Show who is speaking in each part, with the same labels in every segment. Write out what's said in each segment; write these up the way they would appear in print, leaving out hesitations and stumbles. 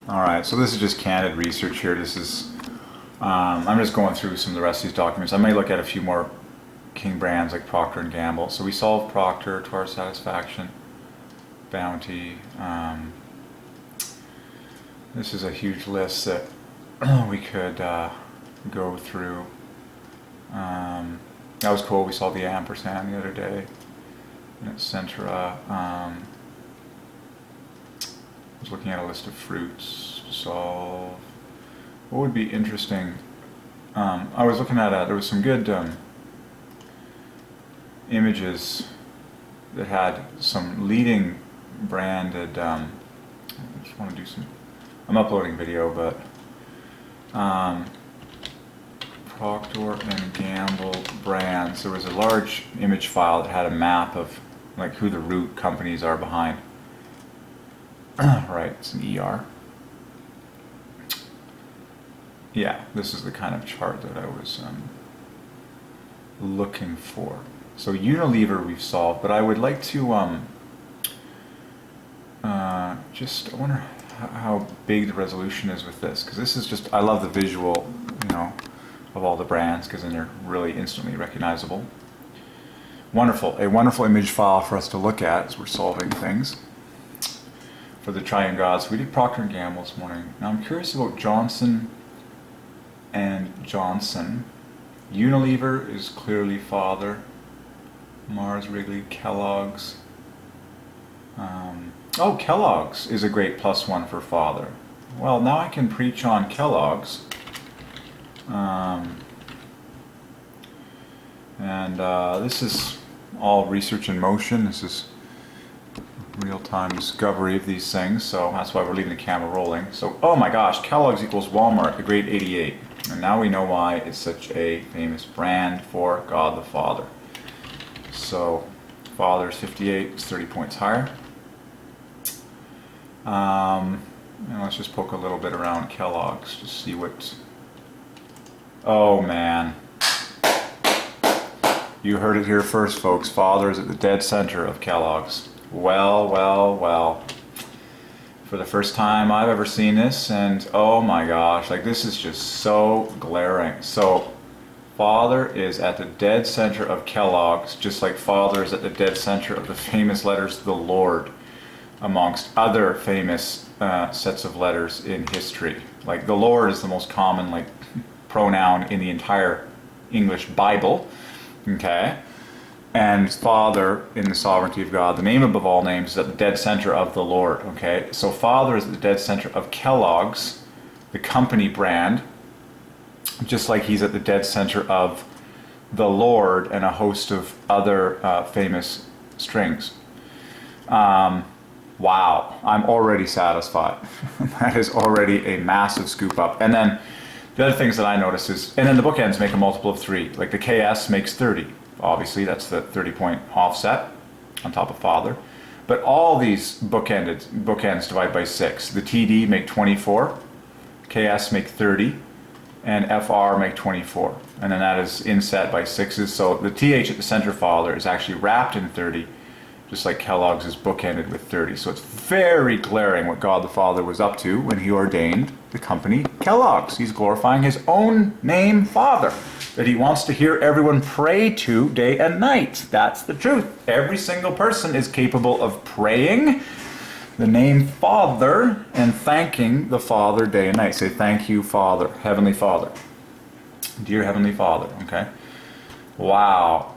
Speaker 1: Alright, so this is just candid research here. This is, I'm just going through some of the rest of these documents. I may look at a few more king brands like Procter & Gamble. So we solved Procter to our satisfaction. Bounty. This is a huge list that we could go through. That was cool. We saw the ampersand the other day. And at Centra. I was looking at a list of fruits to solve. What would be interesting? I was looking at there was some good images that had some leading branded. I just want to do some. I'm uploading video, but Procter & Gamble brands. There was a large image file that had a map of like who the root companies are behind. Right, it's an ER. Yeah, this is the kind of chart that I was looking for. So Unilever we've solved, but I would like to I wonder how big the resolution is with this, because this is just, I love the visual, of all the brands, because then they're really instantly recognizable. Wonderful, a wonderful image file for us to look at as we're solving things for the Triune God. So we did Procter & Gamble this morning. Now I'm curious about Johnson and Johnson. Unilever is clearly father. Mars, Wrigley, Kellogg's. Oh, Kellogg's is a great +1 for father. Well, now I can preach on Kellogg's. This is all research in motion. This is real-time discovery of these things, so that's why we're leaving the camera rolling. So, oh my gosh, Kellogg's equals Walmart, the great 88. And now we know why it's such a famous brand for God the Father. So, Father's 58, it's 30 points higher. And let's just poke a little bit around Kellogg's to see what... Oh man. You heard it here first, folks. Father is at the dead center of Kellogg's. Well, well, well. For the first time I've ever seen this, and oh my gosh, like this is just so glaring. So, Father is at the dead center of Kellogg's, just like Father is at the dead center of the famous letters the Lord, amongst other famous sets of letters in history. Like the Lord is the most common pronoun in the entire English Bible, okay? And Father in the sovereignty of God, the name above all names, is at the dead center of the Lord, okay? So Father is at the dead center of Kellogg's, the company brand, just like he's at the dead center of the Lord and a host of other famous strings. Wow, I'm already satisfied. That is already a massive scoop up. And then the other things that I notice is, and then the bookends make a multiple of 3. Like the KS makes 30. Obviously, that's the 30-point offset on top of Father. But all these bookends divide by 6. The TD make 24, KS make 30, and FR make 24. And then that is inset by 6s. So the TH at the center Father is actually wrapped in 30, just like Kellogg's is bookended with 30. So it's very glaring what God the Father was up to when he ordained the company Kellogg's. He's glorifying his own name, Father, that he wants to hear everyone pray to day and night. That's the truth. Every single person is capable of praying the name Father and thanking the Father day and night. Say, thank you, Father, Heavenly Father. Dear Heavenly Father, okay? Wow.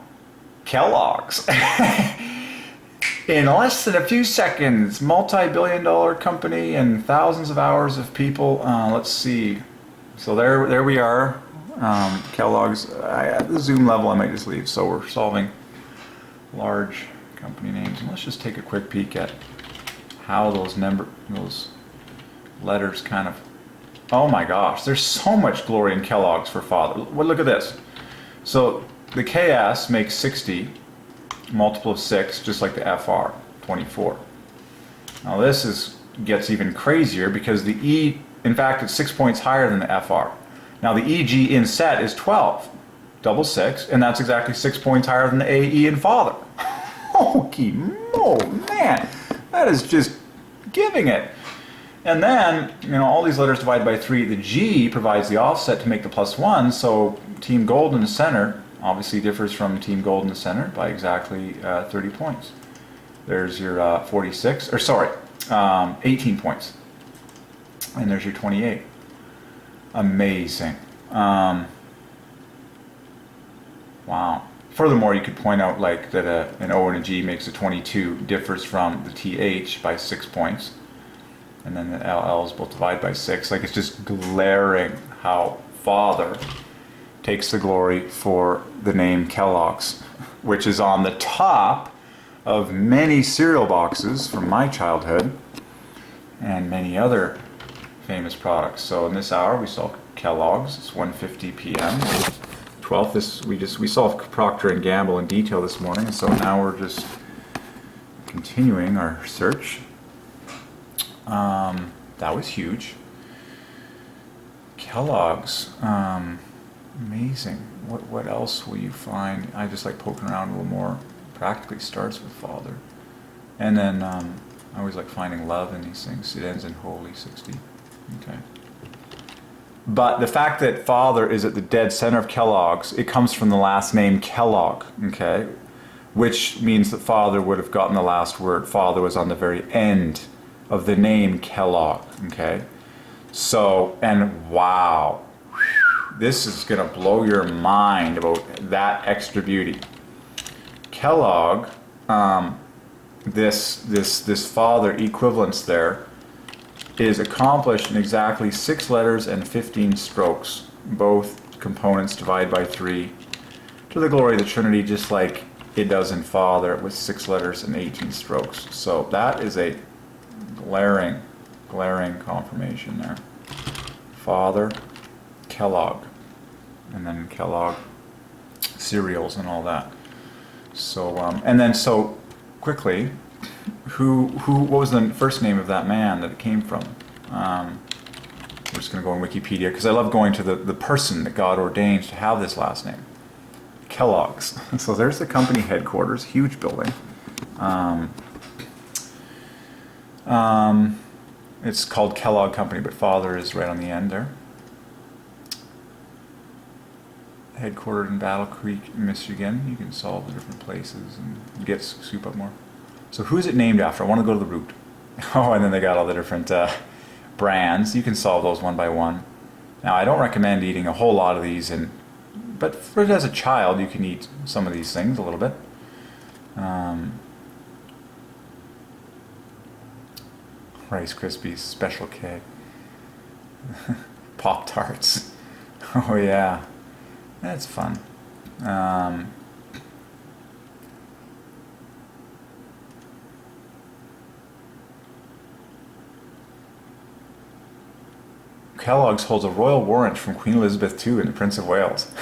Speaker 1: Kellogg's. In less than a few seconds, multi-billion-dollar company and thousands of hours of people. Let's see. So there we are. Kellogg's. At the Zoom level, I might just leave. So we're solving large company names, and let's just take a quick peek at how those letters kind of. Oh my gosh! There's so much glory in Kellogg's for Father. Well, look at this. So the KS makes 60. Multiple of 6, just like the FR, 24. Now this gets even crazier because the E, in fact, it's 6 points higher than the FR. Now the EG in set is 12, double 6, and that's exactly 6 points higher than the AE in Father. Holy mo, man, that is just giving it. And then, all these letters divided by 3. The G provides the offset to make the +1, so Team Gold in the center obviously differs from Team Gold in the center by exactly 30 points. There's your 46, or sorry, 18 points. And there's your 28. Amazing. Wow. Furthermore, you could point out that an O and a G makes a 22, differs from the TH by 6 points. And then the LLs both divide by 6. It's just glaring how Father takes the glory for the name Kellogg's, which is on the top of many cereal boxes from my childhood and many other famous products. So in this hour we saw Kellogg's. It's 1:50 p.m. 12th. We saw Procter and Gamble in detail this morning, so now we're just continuing our search. That was huge. Kellogg's. Amazing. What else will you find? I just like poking around a little more. Practically starts with Father, and then I always like finding love in these things. It ends in Holy 60. Okay. But the fact that Father is at the dead center of Kellogg's, it comes from the last name Kellogg, okay? Which means that Father would have gotten the last word. Father was on the very end of the name Kellogg, okay? So, and wow, this is gonna blow your mind about that extra beauty. Kellogg, this Father equivalence there is accomplished in exactly 6 letters and 15 strokes. Both components divide by 3 to the glory of the Trinity, just like it does in Father with 6 letters and 18 strokes. So that is a glaring confirmation there. Father, Kellogg, and then Kellogg cereals and all that. So and then so quickly, what was the first name of that man that it came from? We're just going to go on Wikipedia because I love going to the person that God ordained to have this last name. Kellogg's. So there's the company headquarters, huge building. It's called Kellogg Company, but Father is right on the end there. Headquartered in Battle Creek, Michigan. You can solve the different places and get scoop up more. So who is it named after? I want to go to the root. Oh, and then they got all the different brands. You can solve those one by one. Now, I don't recommend eating a whole lot of these, but as a child, you can eat some of these things a little bit. Rice Krispies, Special K. Pop-Tarts. Oh, yeah. That's fun. Kellogg's holds a royal warrant from Queen Elizabeth II and the Prince of Wales.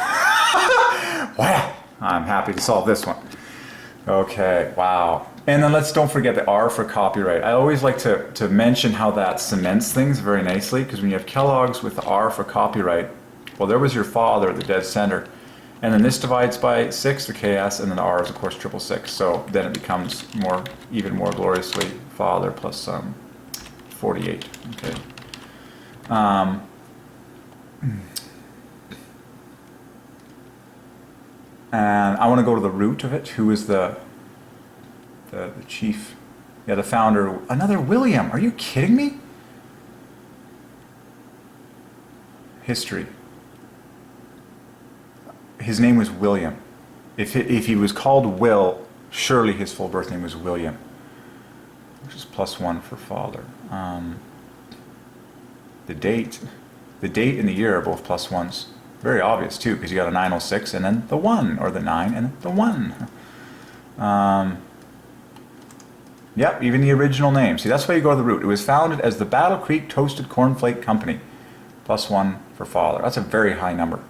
Speaker 1: Wow! I'm happy to solve this one. Okay, wow. And then don't forget the R for copyright. I always like to mention how that cements things very nicely, because when you have Kellogg's with the R for copyright, well, there was your Father at the dead center. And then this divides by 6, the KS, and then the R is, of course, 666. So then it becomes even more gloriously Father plus 48. Okay. And I want to go to the root of it. Who is the chief? Yeah, the founder. Another William. Are you kidding me? History. His name was William. If he was called Will, surely his full birth name was William, which is +1 for Father. The date and the year are both +1s. Very obvious too, because you got a 906 and then the 1, or the 9 and the 1. Yep, even the original name. See, that's why you go to the root. It was founded as the Battle Creek Toasted Cornflake Company. +1 for Father. That's a very high number.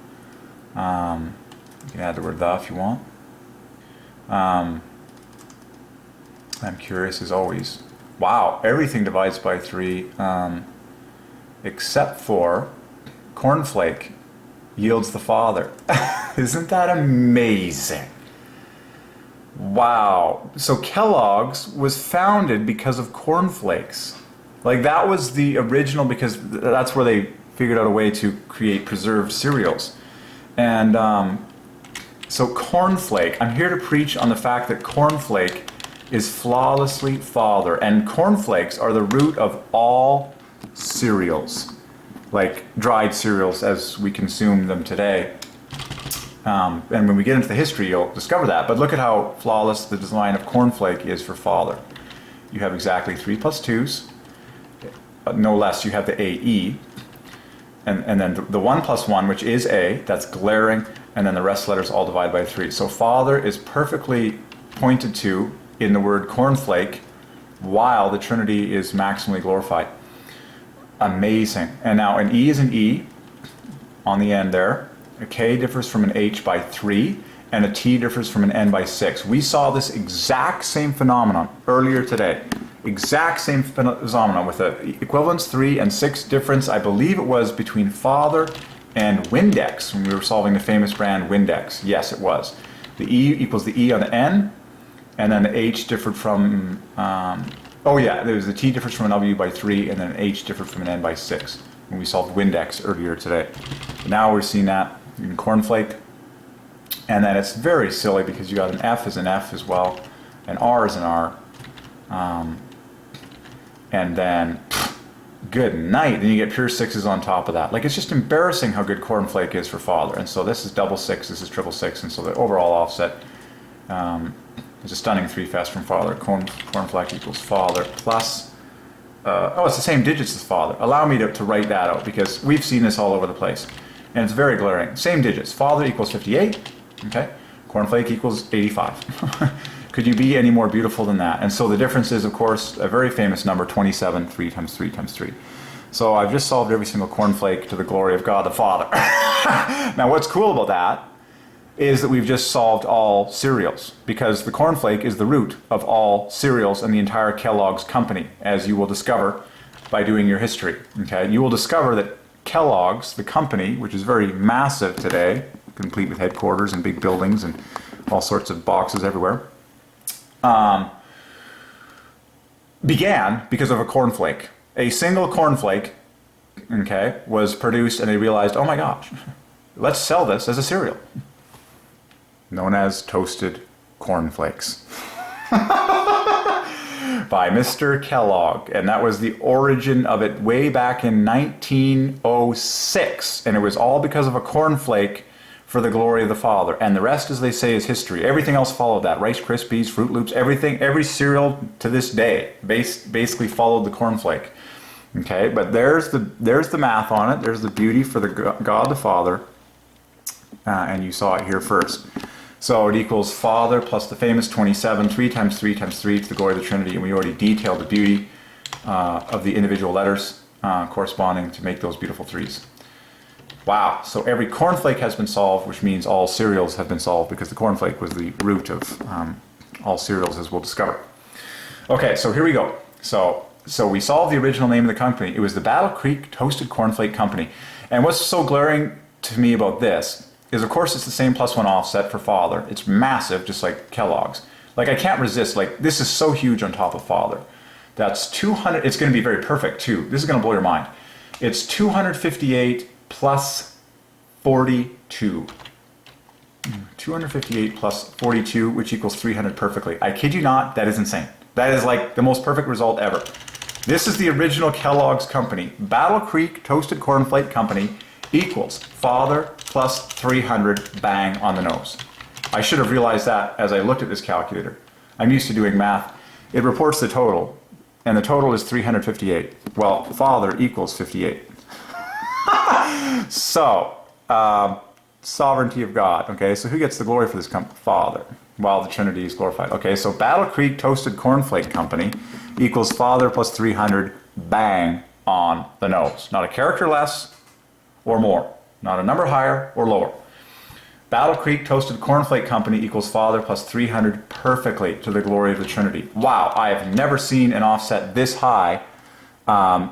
Speaker 1: You can add the word "the" if you want. I'm curious as always. Wow, everything divides by 3, except for cornflake yields the Father. Isn't that amazing? Wow. So Kellogg's was founded because of cornflakes. Like that was the original, because that's where they figured out a way to create preserved cereals. And so cornflake, I'm here to preach on the fact that cornflake is flawlessly Father, and cornflakes are the root of all cereals, like dried cereals as we consume them today. And when we get into the history, you'll discover that. But look at how flawless the design of cornflake is for Father. You have exactly 3 plus 2's, no less. You have the AE, and then the 1 plus 1, which is A, that's glaring, and then the rest letters all divided by 3. So Father is perfectly pointed to in the word cornflake, while the Trinity is maximally glorified. Amazing. And now an E is an E on the end there. A K differs from an H by 3, and a T differs from an N by 6. We saw this exact same phenomenon earlier today. Exact same phenomenon with the equivalence 3 and 6 difference, I believe it was between Father and Windex, when we were solving the famous brand Windex. Yes, it was. The E equals the E on the N, and then the H differed from, oh yeah, there was the T differs from an W by 3, and then an H differed from an N by 6, when we solved Windex earlier today. Now we're seeing that in cornflake, and then it's very silly because you got an F as an F as well, an R as an R, and then good night, then you get pure 6's on top of that. Like, it's just embarrassing how good cornflake is for Father. And so this is double 6, this is triple 6, and so the overall offset is a stunning 3 fest from Father. Cornflake equals Father plus, oh, it's the same digits as Father. Allow me to write that out, because we've seen this all over the place, and it's very glaring. Same digits. Father equals 58, okay? Cornflake equals 85. Could you be any more beautiful than that? And so the difference is, of course, a very famous number, 27, 3 times 3 times 3. So I've just solved every single cornflake to the glory of God the Father. Now what's cool about that is that we've just solved all cereals, because the cornflake is the root of all cereals and the entire Kellogg's company, as you will discover by doing your history. Okay? You will discover that Kellogg's, the company, which is very massive today, complete with headquarters and big buildings and all sorts of boxes everywhere, began because of a cornflake. A single cornflake, okay, was produced, and they realized, oh my gosh, let's sell this as a cereal, known as toasted cornflakes by Mr. Kellogg. And that was the origin of it way back in 1906, and it was all because of a cornflake for the glory of the Father. And the rest, as they say, is history. Everything else followed that. Rice Krispies, Fruit Loops, everything, every cereal to this day basically followed the cornflake. Okay, but there's the math on it. There's the beauty for the God the Father, and you saw it here first. So it equals Father plus the famous 27, 3 times 3 times 3 to the glory of the Trinity, and we already detailed the beauty of the individual letters corresponding to make those beautiful 3's. Wow, so every cornflake has been solved, which means all cereals have been solved, because the cornflake was the root of all cereals, as we'll discover. Okay, so here we go. So we solved the original name of the company. It was the Battle Creek Toasted Cornflake Company. And what's so glaring to me about this is, of course, it's the same +1 offset for Father. It's massive, just like Kellogg's. Like, I can't resist. Like, this is so huge on top of Father. That's 200. It's going to be very perfect, too. This is going to blow your mind. It's 258 plus 42. 258 plus 42, which equals 300 perfectly. I kid you not, that is insane. That is like the most perfect result ever. This is the original Kellogg's company. Battle Creek Toasted Cornflake Company equals Father plus 300, bang on the nose. I should have realized that as I looked at this calculator. I'm used to doing math. It reports the total, and the total is 358. Well, Father equals 58. So, sovereignty of God. Okay, so who gets the glory for this company? Father, while the Trinity is glorified. Okay, so Battle Creek Toasted Cornflake Company equals Father plus 300, bang on the nose. Not a character less or more. Not a number higher or lower. Battle Creek Toasted Cornflake Company equals Father plus 300 perfectly to the glory of the Trinity. Wow, I have never seen an offset this high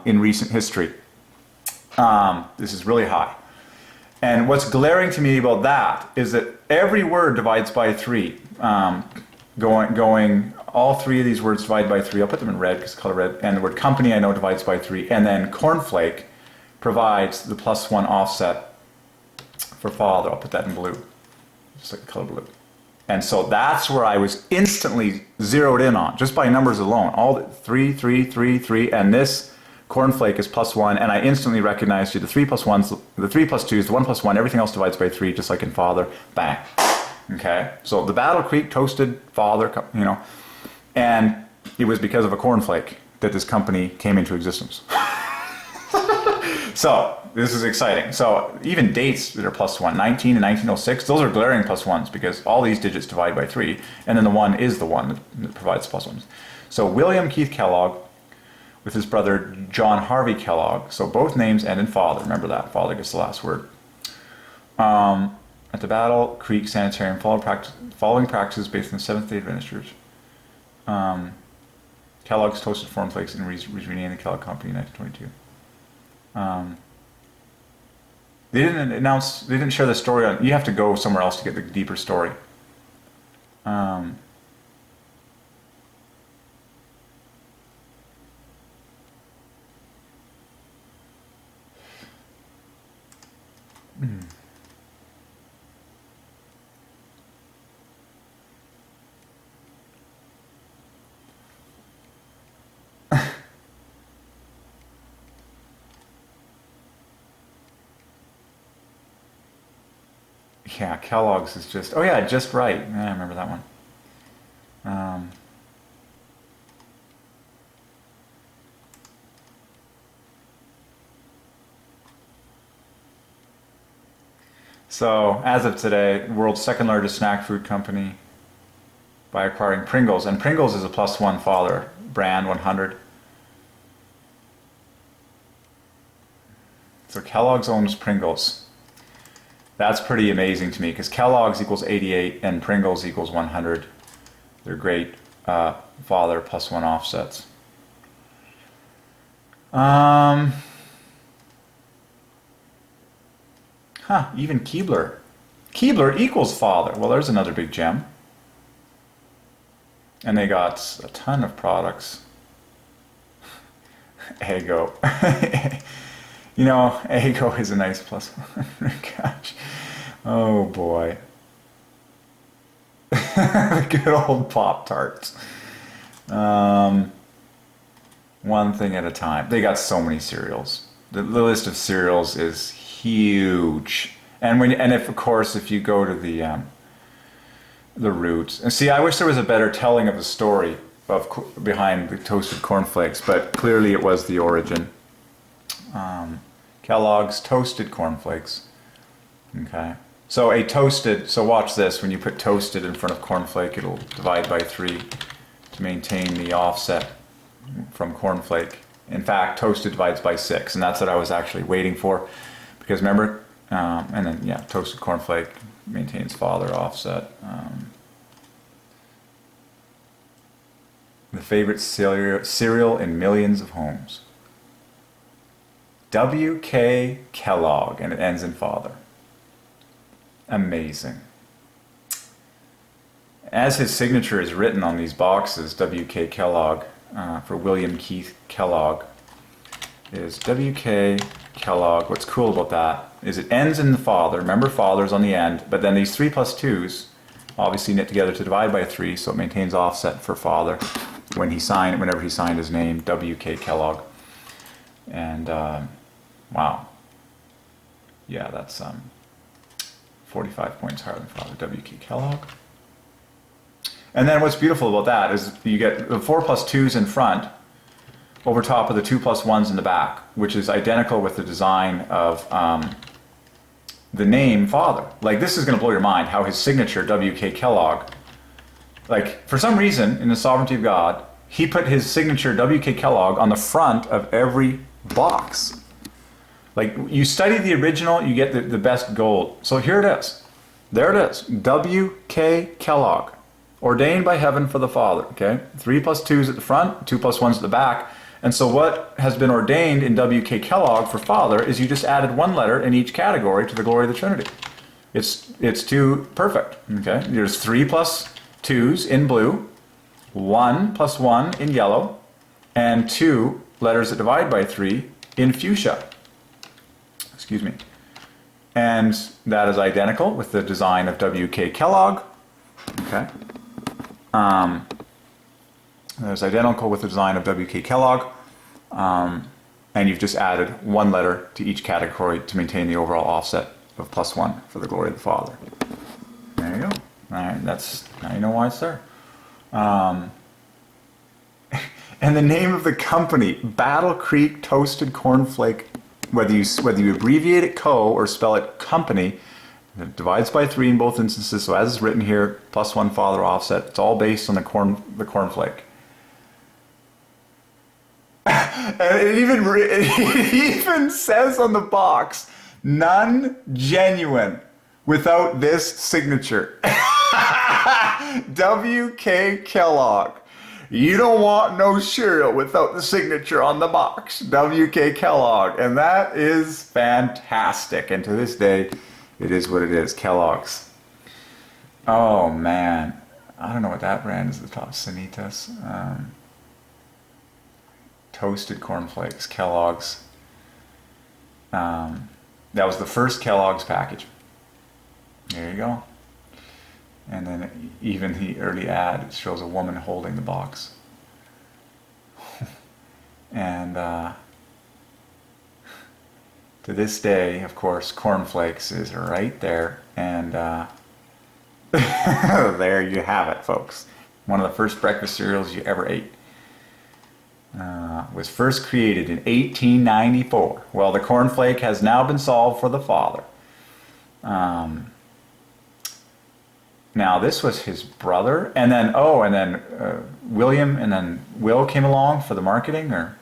Speaker 1: in recent history. This is really high. And what's glaring to me about that is that every word divides by 3, going all three of these words divide by 3. I'll put them in red because color red. And the word company I know divides by 3. And then cornflake provides the +1 offset for father. I'll put that in blue, just like the color blue. And so that's where I was instantly zeroed in on, just by numbers alone. All the 3, 3, 3, 3, and this cornflake is +1, and I instantly recognized you. The 3 plus 1s, the 3 plus 2s, the 1 plus 1, everything else divides by 3, just like in father. Bang. Okay? So the Battle Creek toasted father, you know, and it was because of a cornflake that this company came into existence. So this is exciting. So even dates that are +1, 19 and 1906, those are glaring +1s because all these digits divide by 3, and then the 1 is the one that provides +1s. So William Keith Kellogg with his brother John Harvey Kellogg. So both names end in father. Remember that. Father gets the last word. At the Battle Creek Sanitarium, following practices based on the Seventh-day Adventures. Kellogg's toasted cornflakes and renamed the Kellogg Company in 1922. They didn't announce, they didn't share the story on, you have to go somewhere else to get the deeper story. Yeah, Kellogg's is just, oh yeah, just right. Yeah, I remember that one. So, as of today, the world's second largest snack food company by acquiring Pringles. And Pringles is a +1 father brand, 100. So Kellogg's owns Pringles. That's pretty amazing to me because Kellogg's equals 88 and Pringles equals 100. They're great father +1 offsets. Even Keebler. Keebler equals father. Well, there's another big gem. And they got a ton of products. Eggo. You know, Eggo is a nice +1. Gosh. Oh boy. Good old Pop-Tarts. One thing at a time. They got so many cereals. The list of cereals is huge. And if of course if you go to the roots. And see, I wish there was a better telling of the story behind the toasted cornflakes, but clearly it was the origin. Kellogg's toasted cornflakes. Okay. So watch this, when you put toasted in front of cornflake, it'll divide by 3 to maintain the offset from cornflake. In fact, toasted divides by 6, and that's what I was actually waiting for. Because remember, and then yeah, toasted cornflake maintains father offset. The favorite cereal in millions of homes. W.K. Kellogg, and it ends in father. Amazing. As his signature is written on these boxes, W.K. Kellogg, for William Keith Kellogg, is W.K. Kellogg. What's cool about that is it ends in the father. Remember, father's on the end, but then these 3 plus 2s obviously knit together to divide by 3, so it maintains offset for father whenever he signed his name, W.K. Kellogg. And wow, yeah, that's 45 points higher than father, W.K. Kellogg. And then what's beautiful about that is you get the 4 plus 2s in front over top of the 2 plus 1s in the back, which is identical with the design of the name father. Like, this is going to blow your mind how his signature, W.K. Kellogg, like, for some reason in the sovereignty of God, he put his signature, W.K. Kellogg, on the front of every box. Like, you study the original, you get the best gold. So here it is. There it is. W.K. Kellogg. Ordained by heaven for the Father. Okay? 3 plus 2s at the front, 2 plus 1s at the back. And so what has been ordained in W.K. Kellogg for Father is you just added 1 letter in each category to the glory of the Trinity. It's too perfect. Okay? There's 3 plus 2s in blue. 1 plus 1 in yellow, and 2 letters that divide by 3 in fuchsia. Excuse me. And that is identical with the design of W.K. Kellogg. Okay. That is identical with the design of W.K. Kellogg. And you've just added 1 letter to each category to maintain the overall offset of +1 for the glory of the Father. There you go. All right, now you know why it's there. And the name of the company, Battle Creek Toasted Cornflake, whether you abbreviate it Co or spell it Company, it divides by 3 in both instances. So as is written here, +1 Father offset. It's all based on the cornflake. And it even says on the box, none genuine without this signature. W.K. Kellogg. You don't want no cereal without the signature on the box. W.K. Kellogg. And that is fantastic. And to this day, it is what it is. Kellogg's. Oh, man. I don't know what that brand is at the top. Sanitas. Toasted cornflakes. Kellogg's. That was the first Kellogg's package. There you go. And then even the early ad shows a woman holding the box. And to this day, of course, cornflakes is right there. And there you have it, folks. One of the first breakfast cereals you ever ate. Was first created in 1894. Well, the cornflake has now been solved for the Father. Now, this was his brother, and then William, and then Will came along for the marketing, or?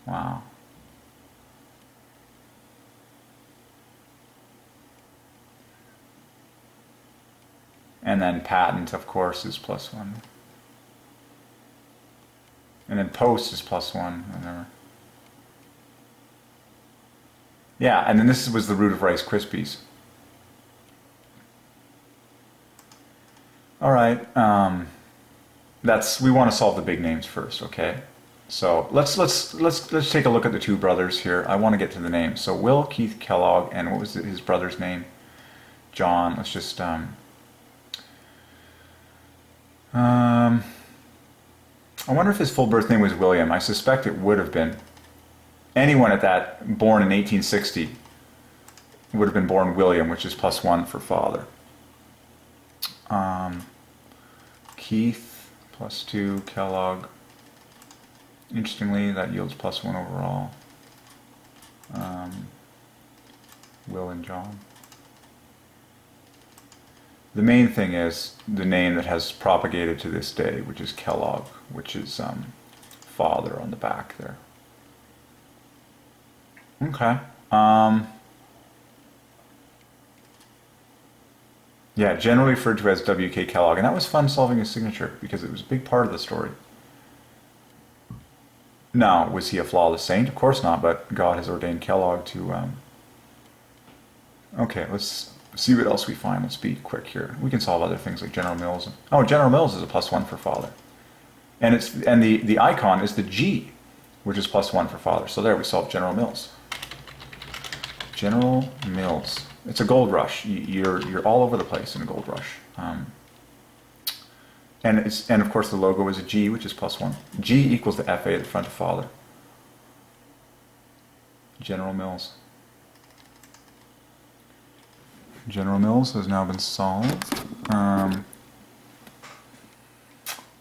Speaker 1: Wow. And then patent, of course, is +1. And then post is +1, whatever. Yeah, and then this was the root of Rice Krispies. All right, we want to solve the big names first, okay? So let's take a look at the 2 brothers here. I want to get to the names. So Will Keith Kellogg, and what was his brother's name? John. Let's just I wonder if his full birth name was William. I suspect it would have been. Anyone at that born in 1860 would have been born William, which is +1 for father. Keith +2, Kellogg. Interestingly, that yields +1 overall. Will and John. The main thing is the name that has propagated to this day, which is Kellogg, which is father on the back there. Okay. Yeah, generally referred to as W.K. Kellogg, and that was fun solving his signature because it was a big part of the story. Now, was he a flawless saint? Of course not, but God has ordained Kellogg to... Okay, let's see what else we find. Let's be quick here. We can solve other things like General Mills. Oh, General Mills is a +1 for father. And the icon is the G, which is +1 for father. So there, we solved General Mills. General Mills. It's a gold rush. You're all over the place in a gold rush. And of course the logo is a G, which is +1. G equals the FA at the front of father. General Mills. General Mills has now been solved.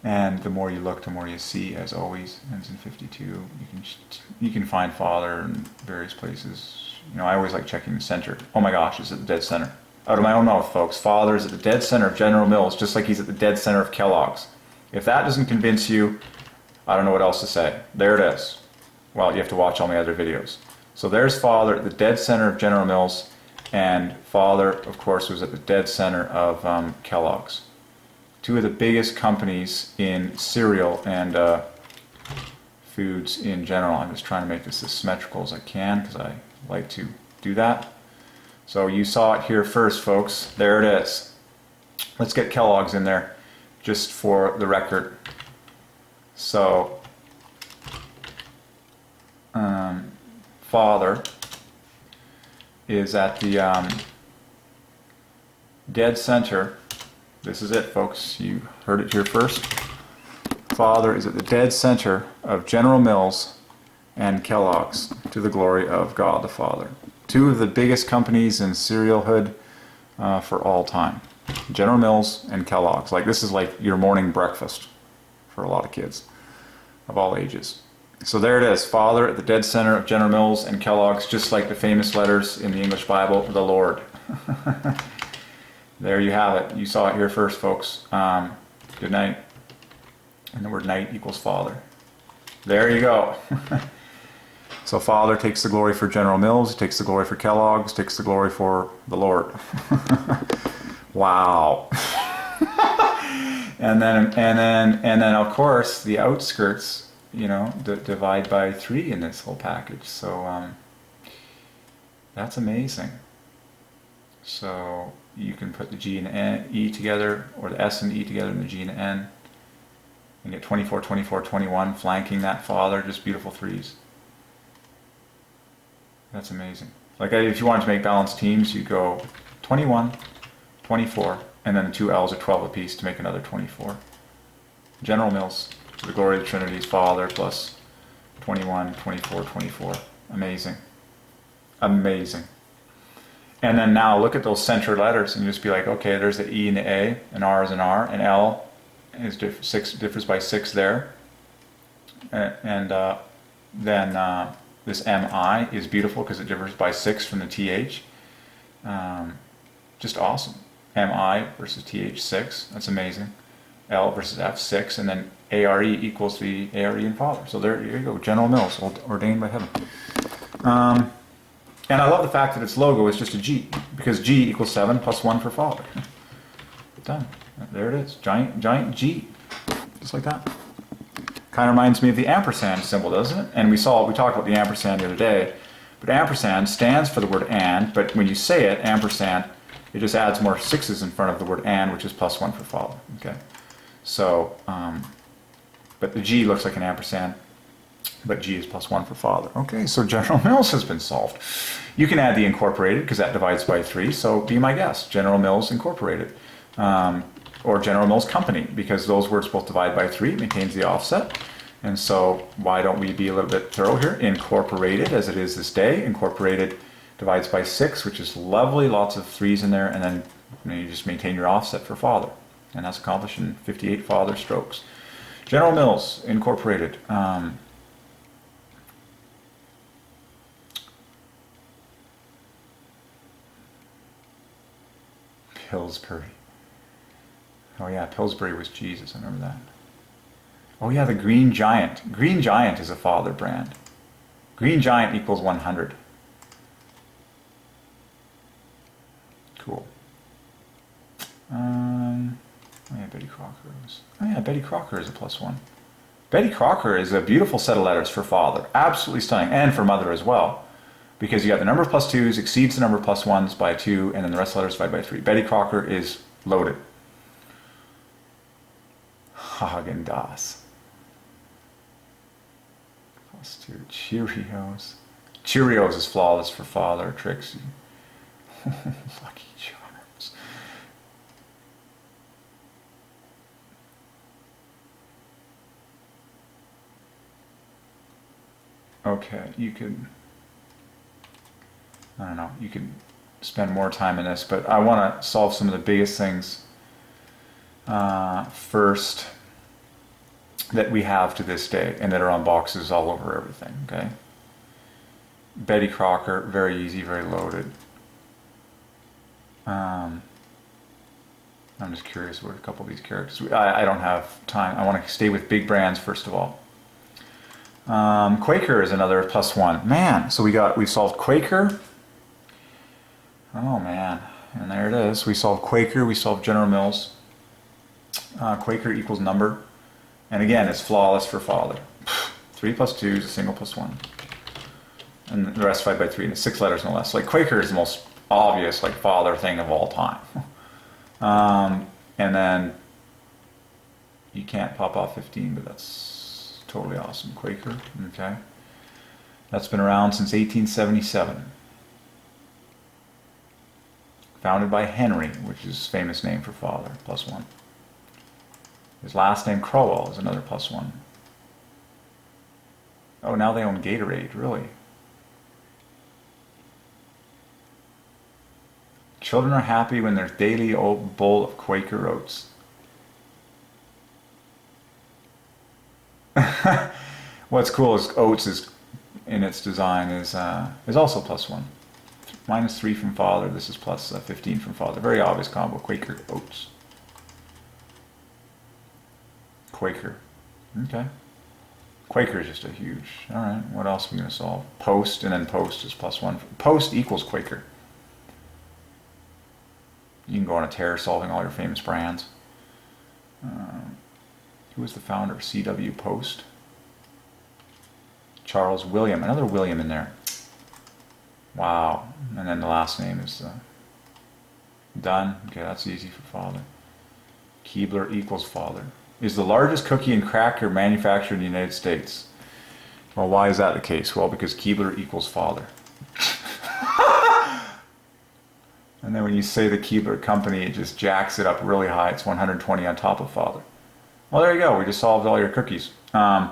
Speaker 1: And the more you look, the more you see, as always. Ends in 52. You can find father in various places. You know, I always like checking the center. Oh my gosh, it's at the dead center. Out of my own mouth, folks. Father is at the dead center of General Mills, just like he's at the dead center of Kellogg's. If that doesn't convince you, I don't know what else to say. There it is. Well, you have to watch all my other videos. So there's father at the dead center of General Mills, and father, of course, was at the dead center of Kellogg's. 2 of the biggest companies in cereal and foods in general. I'm just trying to make this as symmetrical as I can because I like to do that. So you saw it here first, folks. There it is. Let's get Kellogg's in there. just for the record. So, Father is at the dead center. This is it, folks. You heard it here first. Father is at the dead center of General Mills and Kellogg's, to the glory of God the Father. Two of the biggest companies in cerealhood for all time. General Mills and Kellogg's. Like, this is like your morning breakfast for a lot of kids of all ages. So there it is, Father at the dead center of General Mills and Kellogg's, just like the famous letters in the English Bible, the Lord. There you have it. You saw it here first, folks. Good night. And the word night equals Father. There you go. So Father takes the glory for General Mills, takes the glory for Kellogg's, takes the glory for the Lord. Wow. and then of course the outskirts, you know, divide by 3 in this whole package. So that's amazing. So you can put the G and N, E together, or the S and E together, and the G and the N, and get 24, 24, 21 flanking that Father, just beautiful 3s. That's amazing. Like, if you wanted to make balanced teams, you go 21, 24, and then the 2 L's are 12 apiece to make another 24. General Mills, to the glory of the Trinity, is Father plus 21, 24, 24. Amazing. Amazing. And then now look at those center letters and you just be like, okay, there's the E and the A, and R is an R, and L is differs by 6 there. And then this MI is beautiful because it differs by 6 from the TH. Just awesome. MI versus TH 6, that's amazing. L versus F 6, and then ARE equals the ARE in Father. So there you go, General Mills, ordained by heaven. And I love the fact that its logo is just a G, because G equals 7 plus 1 for Father. Done. There it is, giant G, just like that. Kind of reminds me of the ampersand symbol, doesn't it? And we talked about the ampersand the other day, but ampersand stands for the word and, but when you say it, ampersand, it just adds more 6's in front of the word and, which is plus 1 for Father. Okay. So, but the G looks like an ampersand, but G is plus 1 for Father. Okay, so General Mills has been solved. You can add the incorporated, because that divides by 3, so be my guest, General Mills Incorporated. Or General Mills Company, because those words both divide by 3, maintains the offset. And so why don't we be a little bit thorough here? Incorporated, as it is this day, incorporated divides by 6, which is lovely, lots of 3's in there, and then you just maintain your offset for Father. And that's accomplished in 58 Father strokes. General Mills Incorporated. Pillsbury. Oh yeah, Pillsbury was Jesus, I remember that. Oh yeah, the Green Giant. Green Giant is a Father brand. Green Giant equals 100. Cool. Oh yeah, Betty Crocker was. Oh yeah, Betty Crocker is a plus 1. Betty Crocker is a beautiful set of letters for Father. Absolutely stunning. And for Mother as well. Because you got the number of plus 2's exceeds the number of plus 1's by 2, and then the rest of the letters divide by 3. Betty Crocker is loaded. Häagen-Dazs. Plus 2. Cheerios. Cheerios is flawless for Father. Trixie. Lucky Charms. Okay, you could, I don't know, you could spend more time in this, but I want to solve some of the biggest things first that we have to this day and that are on boxes all over everything, okay? Betty Crocker, very easy, very loaded. I'm just curious about a couple of these characters. I don't have time. I want to stay with big brands first of all. Quaker is another plus 1. Man, so we've solved Quaker. Oh man, and there it is. We solved Quaker, we solved General Mills. Quaker equals number. And again, it's flawless for Father. 3 plus 2 is a single plus 1. And the rest 5 by 3, and it's 6 letters no less. Like Quaker is the most obvious like Father thing of all time. And then You can't pop off 15, but that's totally awesome. Quaker, okay. That's been around since 1877. Founded by Henry, which is his famous name for father, +1. His last name, Crowell, is another +1. Oh, now they own Gatorade, really? Children are happy when their daily old bowl of Quaker oats. What's cool is oats is in its design is also +1. -3 from father. This is plus 15 from father. Very obvious combo. Quaker oats. Quaker. Okay. Quaker is just a huge. All right. What else are we going to solve? Post, and then post is +1. Post equals Quaker. You can go on a tear solving all your famous brands. Who was the founder of CW Post? Charles William. Another William in there. Wow. And then the last name is Dunn. Okay, that's easy for father. Keebler equals father. Is the largest cookie and cracker manufactured in the United States. Well, why is that the case? Well, because Keebler equals father. And then when you say the Keebler company, it just jacks it up really high. It's 120 on top of father. Well, there you go. We just solved all your cookies. I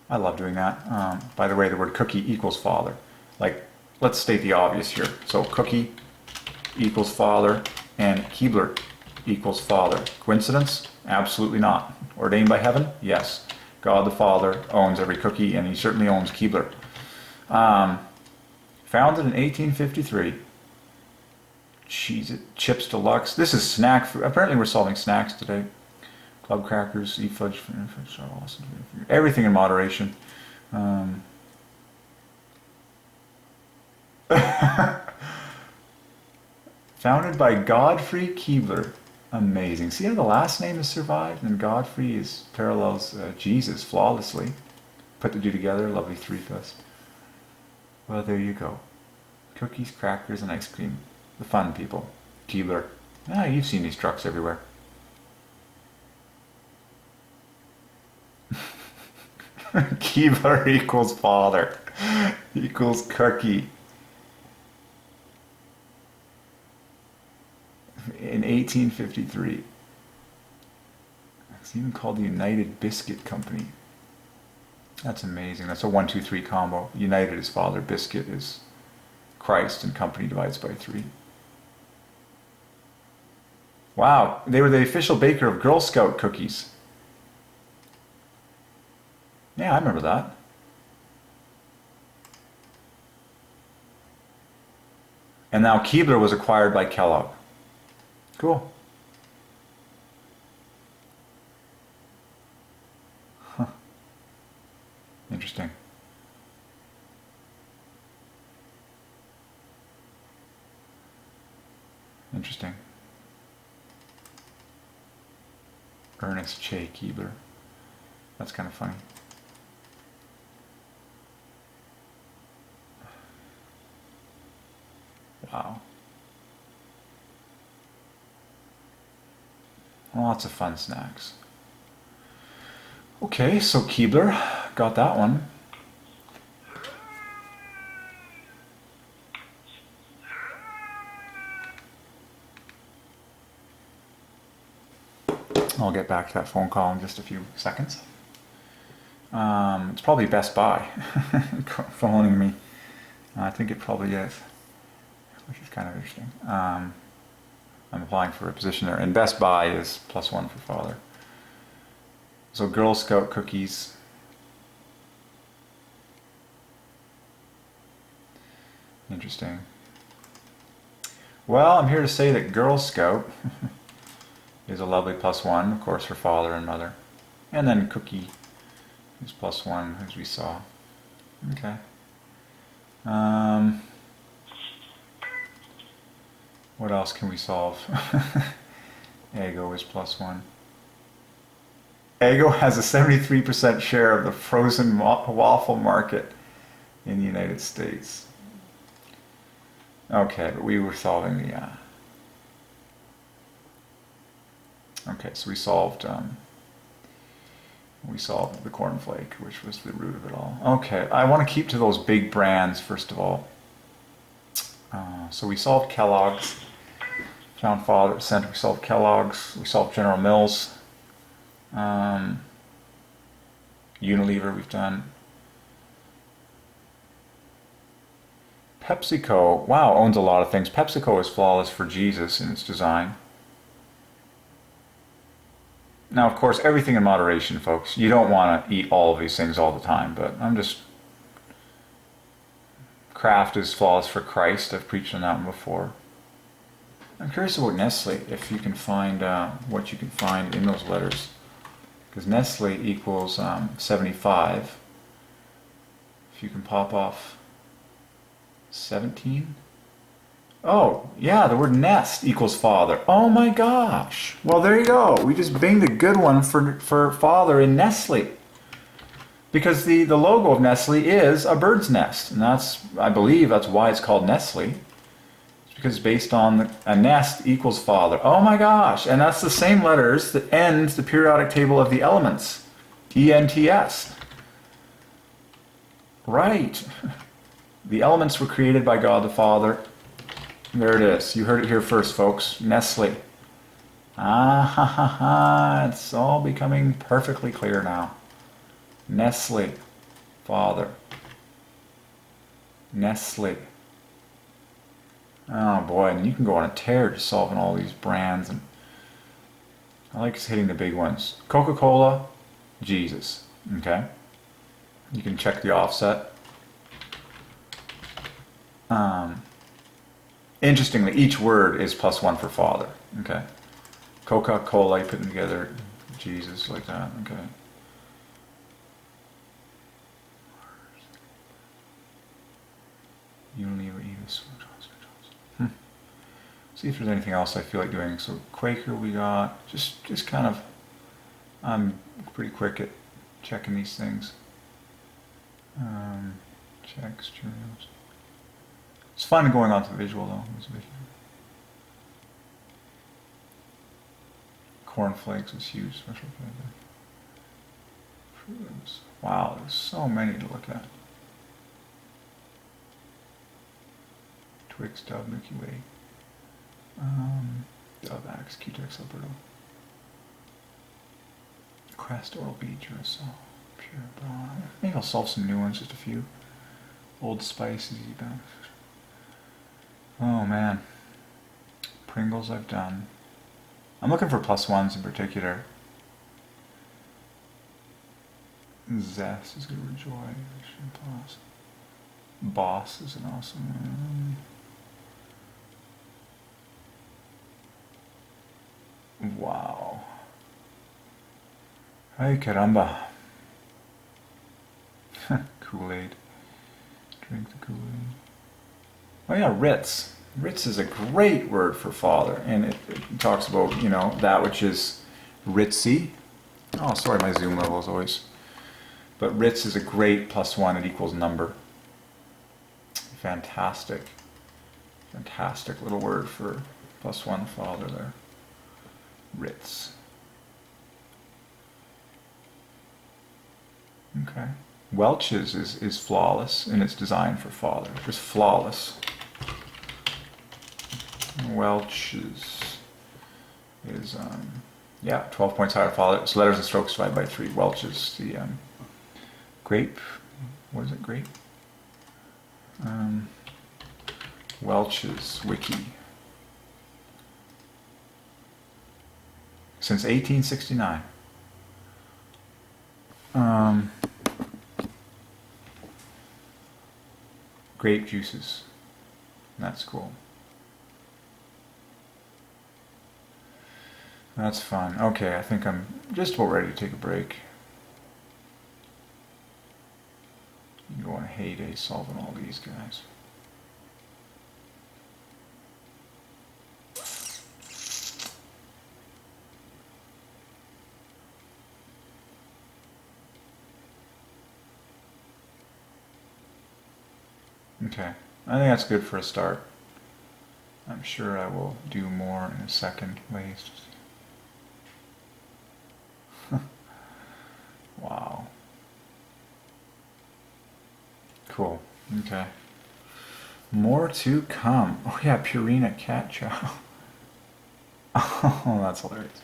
Speaker 1: love doing that. By the way, the word cookie equals father. Like, let's state the obvious here. So cookie equals father and Keebler equals father. Coincidence? Absolutely not. Ordained by heaven? Yes. God the Father owns every cookie, and he certainly owns Keebler. Founded in 1853. Cheez-It Chips Deluxe. This is snack food. Apparently we're solving snacks today. Club crackers, e-fudge, awesome. Everything in moderation. Founded by Godfrey Keebler. Amazing. See how the last name has survived, and Godfrey parallels Jesus flawlessly. Put the two together, lovely three-fist. Well, there you go. Cookies, crackers, and ice cream. The fun people. Keebler. Ah, you've seen these trucks everywhere. Keebler equals father. Equals cookie. In 1853. It's even called the United Biscuit Company. That's amazing. That's a 1, 2, 3 combo. United is father, biscuit is Christ, and company divides by 3. Wow, they were the official baker of Girl Scout cookies. Yeah, I remember that. And now Keebler was acquired by Kellogg. Cool. Huh. Interesting. Interesting. Ernest Che Keebler. That's kind of funny. Wow. Lots of fun snacks. Okay, so Keebler, got that one. I'll get back to that phone call in just a few seconds. It's probably Best Buy phoning me. I think it probably is, which is kind of interesting. I'm applying for a position there, and Best Buy is +1 for father. So Girl Scout cookies. Interesting. Well, I'm here to say that Girl Scout is a lovely +1, of course, for father and mother. And then cookie is +1, as we saw. Okay. What else can we solve? Eggo is +1. Eggo has a 73% share of the frozen waffle market in the United States. Okay, but we were solving the Okay, so we solved the cornflake, which was the root of it all. Okay, I want to keep to those big brands first of all. So we solved Kellogg's, found Father at Center. We solved Kellogg's. We solved General Mills. Unilever we've done. PepsiCo, wow, owns a lot of things. PepsiCo is flawless for Jesus in its design. Now, of course, everything in moderation, folks. You don't want to eat all of these things all the time, but Kraft is flawless for Christ. I've preached on that one before. I'm curious about Nestle, if you can find what you can find in those letters. Because Nestle equals 75. If you can pop off 17. Oh, yeah, the word nest equals father. Oh my gosh. Well, there you go. We just binged a good one for father in Nestle. Because the logo of Nestle is a bird's nest. And I believe that's why it's called Nestle. It's because it's based on a nest equals father. Oh my gosh. And that's the same letters that end the periodic table of the elements. ENTS. Right. The elements were created by God the Father. There it is. You heard it here first, folks. Nestle. Ah ha ha ha. It's all becoming perfectly clear now. Nestle. Father. Nestle. Oh boy, and you can go on a tear just solving all these brands. And I like hitting the big ones. Coca-Cola, Jesus. Okay? You can check the offset. Interestingly, each word is +1 for father. Okay? Coca-Cola, you put them together, Jesus, like that. Okay? Unilever, Evis. See if there's anything else I feel like doing. So Quaker we got. Just kind of, I'm pretty quick at checking these things. Checks, journals. It's fun going on to the visual though. Cornflakes was huge. Special flavor. Wow, there's so many to look at. Twix, Dove, Milky Way. Dove, Axe, Q-Tex, Alberto. Crest, Oral B, Duracell, Pure Brawn. Maybe I'll solve some new ones, just a few. Old Spice, Easy Bounce. Oh man. Pringles I've done. I'm looking for +1s in particular. Zest is good for joy. Boss is an awesome one. Wow. Ay caramba. Kool-Aid. Drink the Kool-Aid. Oh yeah, Ritz. Ritz is a great word for father, and it talks about, you know, that which is ritzy. Oh, sorry, my zoom level is always. But Ritz is a great +1, it equals number. Fantastic. Fantastic little word for +1 father there. Ritz. Okay. Welch's is flawless in its design for father. Just flawless. Welch's is, yeah, 12 points higher father. It's letters and strokes divided by 3. Welch's, the grape. What is it? Grape? Welch's Wiki. Since 1869. Grape juices. That's cool. That's fun. Okay, I think I'm just about ready to take a break. You can go on a heyday solving all these guys. Okay, I think that's good for a start. I'm sure I will do more in a second ways. cool. Okay. More to come. Oh yeah, Purina cat chow. Oh, that's hilarious.